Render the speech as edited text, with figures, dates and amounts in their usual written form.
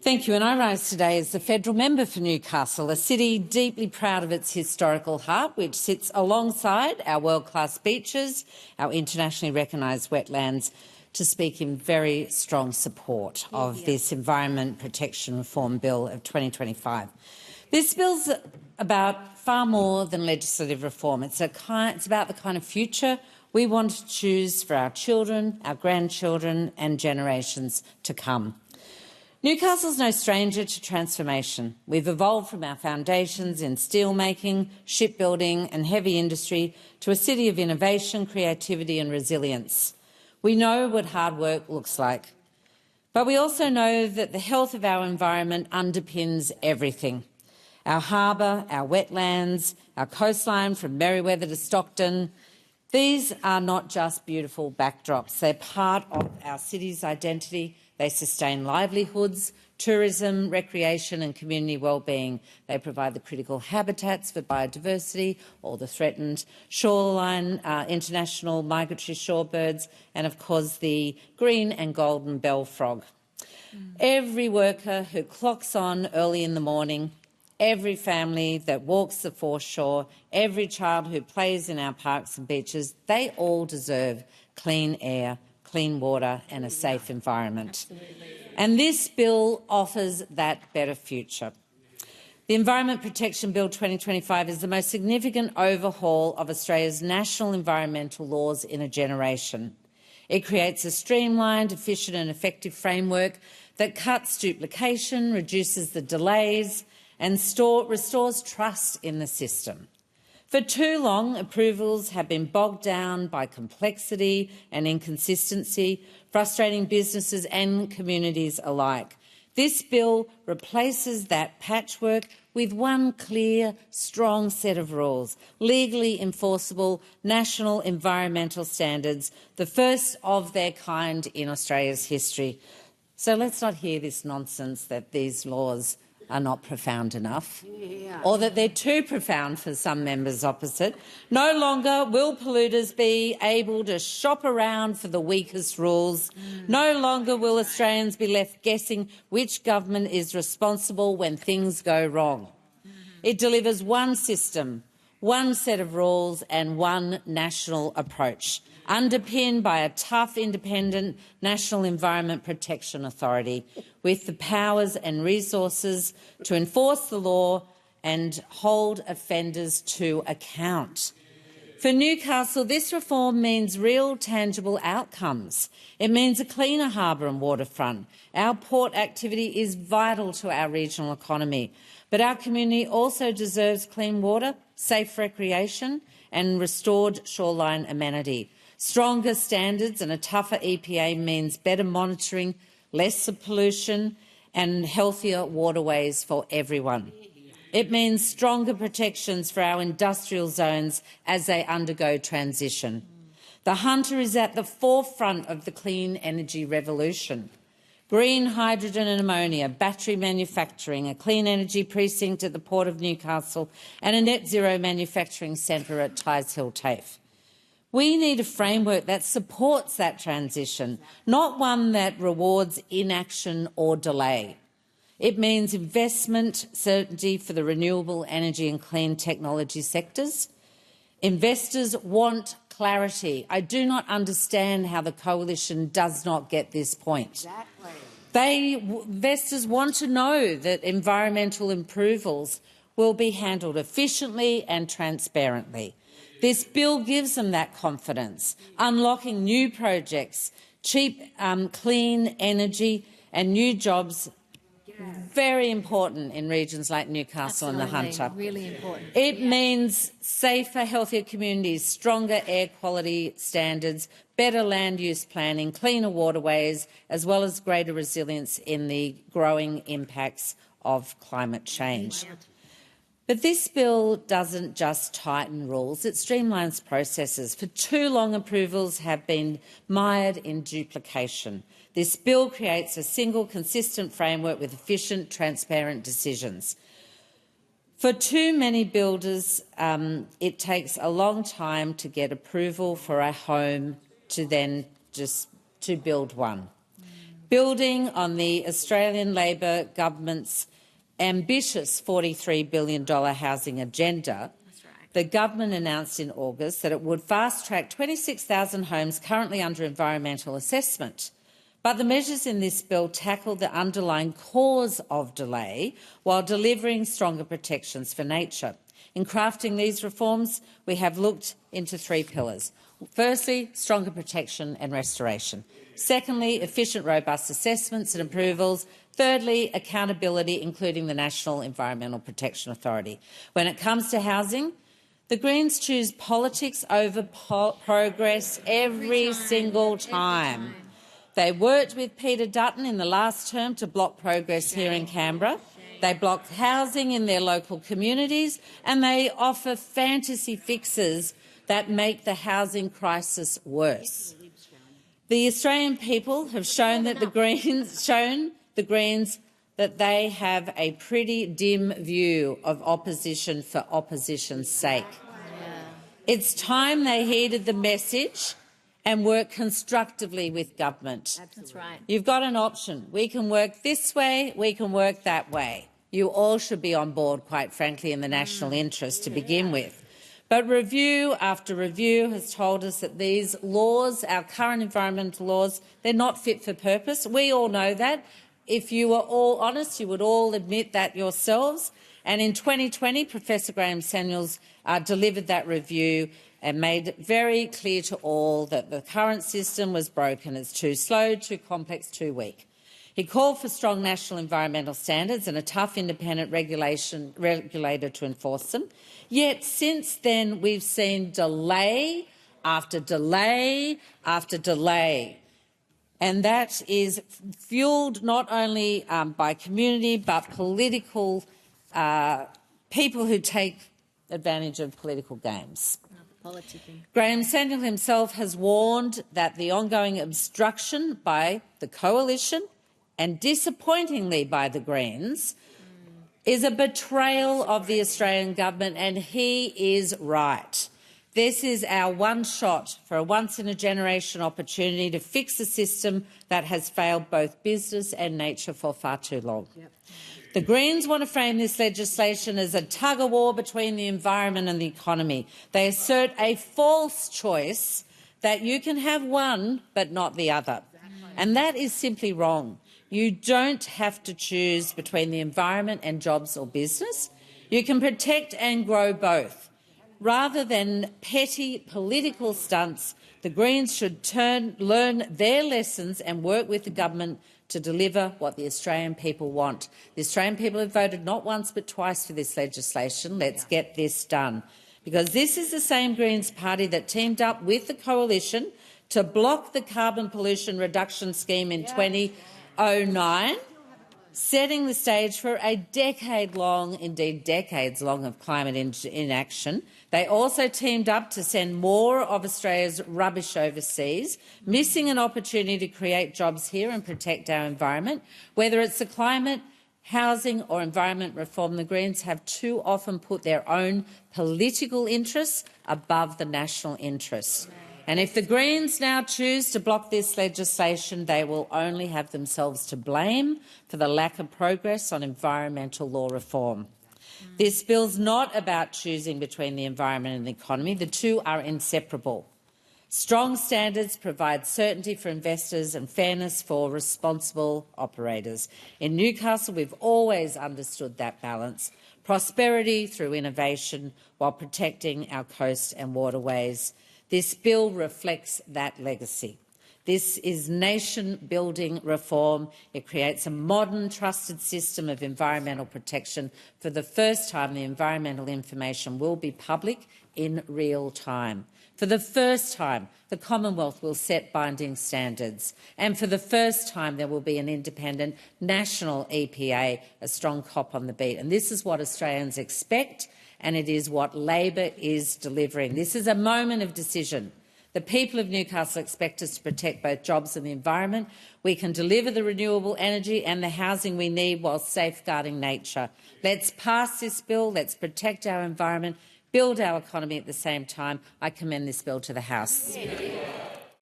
Thank you. And I rise today as the federal member for Newcastle, a city deeply proud of its historical heart, which sits alongside our world-class beaches, our internationally recognised wetlands, to speak in very strong support of this Environment Protection Reform Bill of 2025. This bill's about far more than legislative reform. It's about the kind of future we want to choose for our children, our grandchildren and generations to come. Newcastle's no stranger to transformation. We've evolved from our foundations in steelmaking, shipbuilding and heavy industry to a city of innovation, creativity and resilience. We know what hard work looks like, but we also know that the health of our environment underpins everything. Our harbour, our wetlands, our coastline from Merewether to Stockton, these are not just beautiful backdrops. They're part of our city's identity. They sustain livelihoods, tourism, recreation and community wellbeing. They provide the critical habitats for biodiversity, or the threatened shoreline, international migratory shorebirds, and of course the green and golden bell frog. Every worker who clocks on early in the morning, every family that walks the foreshore, every child who plays in our parks and beaches, they all deserve clean air, clean water and a safe environment. And this bill offers that better future. The Environment Protection Bill 2025 is the most significant overhaul of Australia's national environmental laws in a generation. It creates a streamlined, efficient and effective framework that cuts duplication, reduces the delays and restores trust in the system. For too long, approvals have been bogged down by complexity and inconsistency, frustrating businesses and communities alike. This bill replaces that patchwork with one clear, strong set of rules, legally enforceable national environmental standards, the first of their kind in Australia's history. So let's not hear this nonsense that these laws are not profound enough, or that they're too profound for some members opposite. No longer will polluters be able to shop around for the weakest rules. No longer will Australians be left guessing which government is responsible when things go wrong. It delivers one system, one set of rules and one national approach, underpinned by a tough, independent National Environment Protection Authority with the powers and resources to enforce the law and hold offenders to account. For Newcastle, this reform means real, tangible outcomes. It means a cleaner harbour and waterfront. Our port activity is vital to our regional economy, but our community also deserves clean water, safe recreation and restored shoreline amenity. Stronger standards and a tougher EPA means better monitoring, less pollution and healthier waterways for everyone. It means stronger protections for our industrial zones as they undergo transition. The Hunter is at the forefront of the clean energy revolution. Green hydrogen and ammonia, battery manufacturing, a clean energy precinct at the Port of Newcastle and a net zero manufacturing centre at Tighes Hill TAFE. We need a framework that supports that transition, not one that rewards inaction or delay. It means investment certainty for the renewable energy and clean technology sectors. Investors want clarity. I do not understand how the coalition does not get this point. Investors want to know that environmental approvals will be handled efficiently and transparently. This bill gives them that confidence, unlocking new projects, cheap, clean energy and new jobs, very important in regions like Newcastle and the Hunter. Really important. It means safer, healthier communities, stronger air quality standards, better land use planning, cleaner waterways, as well as greater resilience in the growing impacts of climate change. But this bill doesn't just tighten rules, it streamlines processes. For too long, approvals have been mired in duplication. This bill creates a single, consistent framework with efficient, transparent decisions. For too many builders, it takes a long time to get approval for a home to then just to build one. Building on the Australian Labor government's ambitious $43 billion housing agenda, the government announced in August that it would fast-track 26,000 homes currently under environmental assessment. But the measures in this bill tackle the underlying cause of delay while delivering stronger protections for nature. In crafting these reforms, we have looked into three pillars. Firstly, stronger protection and restoration. Secondly, efficient, robust assessments and approvals. Thirdly, accountability, including the National Environmental Protection Authority. When it comes to housing, the Greens choose politics over progress every single time. They worked with Peter Dutton in the last term to block progress here in Canberra. They blocked housing in their local communities, and they offer fantasy fixes that make the housing crisis worse. The Australian people have shown that the Greens that they have a pretty dim view of opposition for opposition's sake. It's time they heeded the message and work constructively with government. That's right. You've got an option. We can work this way, we can work that way. You all should be on board, quite frankly, in the national interest to begin with. But review after review has told us that these laws, our current environmental laws, they're not fit for purpose. We all know that. If you were all honest, you would all admit that yourselves. And in 2020, Professor Graham Samuels delivered that review and made very clear to all that the current system was broken. It's too slow, too complex, too weak. He called for strong national environmental standards and a tough independent regulator to enforce them. Yet since then we've seen delay after delay after delay. And that is fuelled not only by community but political people who take advantage of political games. Graham Samuel himself has warned that the ongoing obstruction by the coalition and disappointingly by the Greens is a betrayal of the Australian government, and he is right. This is our one shot for a once-in-a-generation opportunity to fix a system that has failed both business and nature for far too long. Yep. The Greens want to frame this legislation as a tug-of-war between the environment and the economy. They assert a false choice that you can have one but not the other. And that is simply wrong. You don't have to choose between the environment and jobs or business. You can protect and grow both. Rather than petty political stunts, the Greens should learn their lessons and work with the government to deliver what the Australian people want. The Australian people have voted not once but twice for this legislation. Let's get this done. Because this is the same Greens party that teamed up with the coalition to block the carbon pollution reduction scheme in 2009, setting the stage for a decade-long, indeed decades-long, of climate inaction. They also teamed up to send more of Australia's rubbish overseas, missing an opportunity to create jobs here and protect our environment. Whether it's the climate, housing or environment reform, the Greens have too often put their own political interests above the national interests. And if the Greens now choose to block this legislation, they will only have themselves to blame for the lack of progress on environmental law reform. This bill's not about choosing between the environment and the economy. The two are inseparable. Strong standards provide certainty for investors and fairness for responsible operators. In Newcastle, we've always understood that balance. Prosperity through innovation while protecting our coast and waterways. This bill reflects that legacy. This is nation-building reform. It creates a modern, trusted system of environmental protection. For the first time, the environmental information will be public in real time. For the first time, the Commonwealth will set binding standards. And for the first time, there will be an independent national EPA, a strong cop on the beat. And this is what Australians expect, and it is what Labor is delivering. This is a moment of decision. The people of Newcastle expect us to protect both jobs and the environment. We can deliver the renewable energy and the housing we need while safeguarding nature. Let's pass this bill. Let's protect our environment, build our economy at the same time. I commend this bill to the House.